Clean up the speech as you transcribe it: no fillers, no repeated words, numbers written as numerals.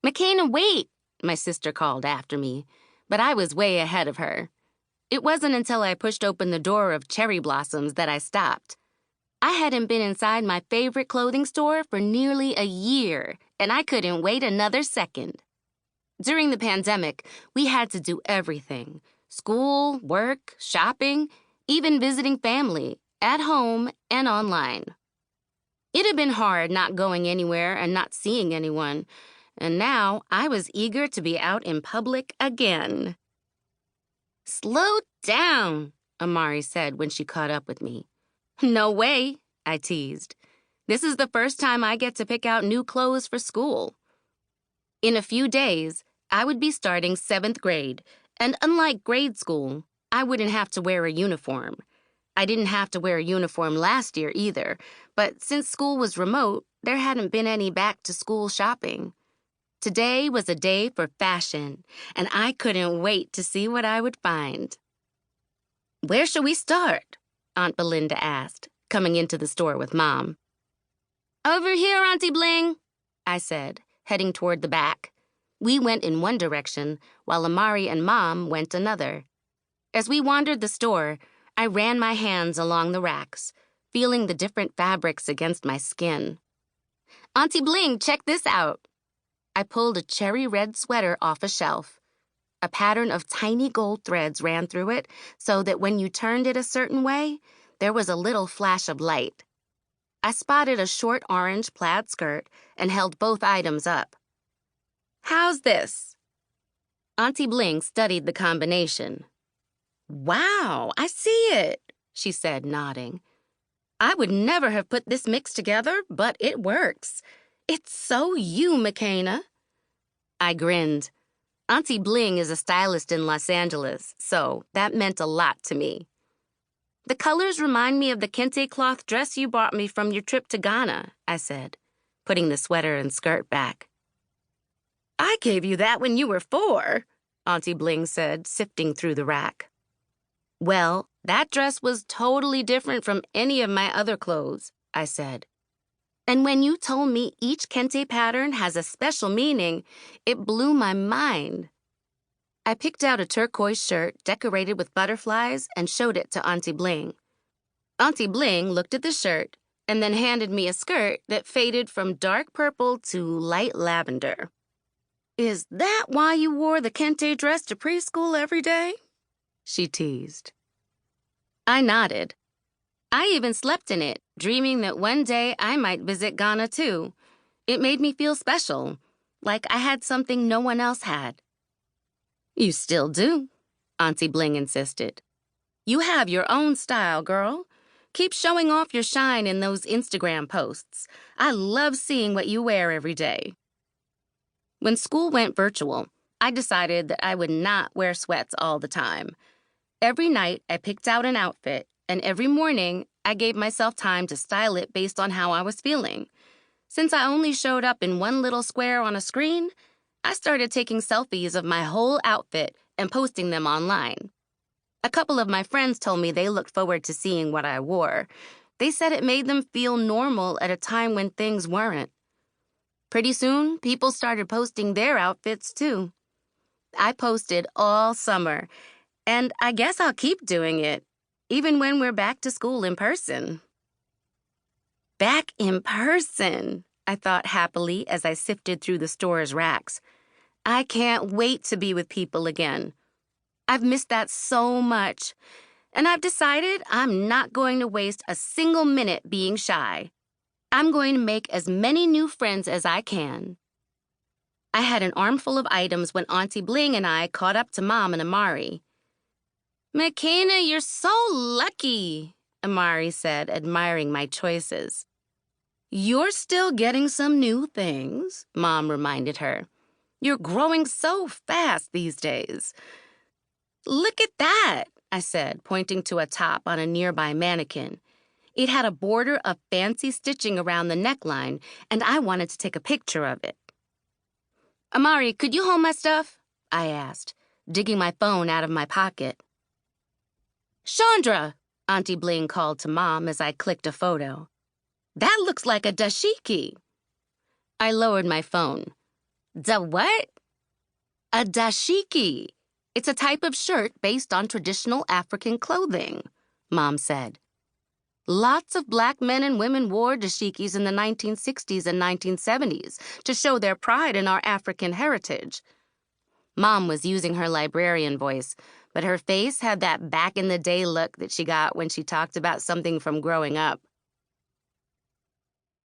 "Makena, wait!" my sister called after me, but I was way ahead of her. It wasn't until I pushed open the door of Cherry Blossoms that I stopped. I hadn't been inside my favorite clothing store for nearly a year, and I couldn't wait another second. During the pandemic, we had to do everything: school, work, shopping, even visiting family, at home and online. It had been hard not going anywhere and not seeing anyone, and now I was eager to be out in public again. "Slow down," Amari said when she caught up with me. "No way," I teased. "This is the first time I get to pick out new clothes for school." In a few days, I would be starting 7th grade, and unlike grade school, I wouldn't have to wear a uniform. I didn't have to wear a uniform last year either, but since school was remote, there hadn't been any back-to-school shopping. Today was a day for fashion, and I couldn't wait to see what I would find. "Where shall we start?" Aunt Belinda asked, coming into the store with Mom. "Over here, Auntie Bling," I said, heading toward the back. We went in one direction, while Amari and Mom went another. As we wandered the store, I ran my hands along the racks, feeling the different fabrics against my skin. "Auntie Bling, check this out." I pulled a cherry red sweater off a shelf. A pattern of tiny gold threads ran through it so that when you turned it a certain way, there was a little flash of light. I spotted a short orange plaid skirt and held both items up. "How's this?" Auntie Bling studied the combination. "Wow, I see it," she said, nodding. "I would never have put this mix together, but it works. It's so you, Makena." I grinned. Auntie Bling is a stylist in Los Angeles, so that meant a lot to me. "The colors remind me of the kente cloth dress you bought me from your trip to Ghana," I said, putting the sweater and skirt back. "I gave you that when you were 4, Auntie Bling said, sifting through the rack. "Well, that dress was totally different from any of my other clothes," I said. "And when you told me each kente pattern has a special meaning, it blew my mind." I picked out a turquoise shirt decorated with butterflies and showed it to Auntie Bling. Auntie Bling looked at the shirt and then handed me a skirt that faded from dark purple to light lavender. "Is that why you wore the kente dress to preschool every day?" she teased. I nodded. I even slept in it, dreaming that one day I might visit Ghana too. It made me feel special, like I had something no one else had. "You still do," Auntie Bling insisted. "You have your own style, girl. Keep showing off your shine in those Instagram posts. I love seeing what you wear every day." When school went virtual, I decided that I would not wear sweats all the time. Every night, I picked out an outfit, and every morning, I gave myself time to style it based on how I was feeling. Since I only showed up in one little square on a screen, I started taking selfies of my whole outfit and posting them online. A couple of my friends told me they looked forward to seeing what I wore. They said it made them feel normal at a time when things weren't. Pretty soon, people started posting their outfits, too. I posted all summer, and I guess I'll keep doing it, even when we're back to school in person. Back in person, I thought happily as I sifted through the store's racks. I can't wait to be with people again. I've missed that so much, and I've decided I'm not going to waste a single minute being shy. I'm going to make as many new friends as I can. I had an armful of items when Auntie Bling and I caught up to Mom and Amari. "Makena, you're so lucky," Amari said, admiring my choices. "You're still getting some new things," Mom reminded her. "You're growing so fast these days." "Look at that," I said, pointing to a top on a nearby mannequin. It had a border of fancy stitching around the neckline, and I wanted to take a picture of it. "Amari, could you hold my stuff?" I asked, digging my phone out of my pocket. "Chandra," Auntie Bling called to Mom as I clicked a photo. "That looks like a dashiki." I lowered my phone. Da what? A dashiki. It's a type of shirt based on traditional African clothing, Mom said. Lots of black men and women wore dashikis in the 1960s and 1970s to show their pride in our African heritage. Mom was using her librarian voice, but her face had that back-in-the-day look that she got when she talked about something from growing up.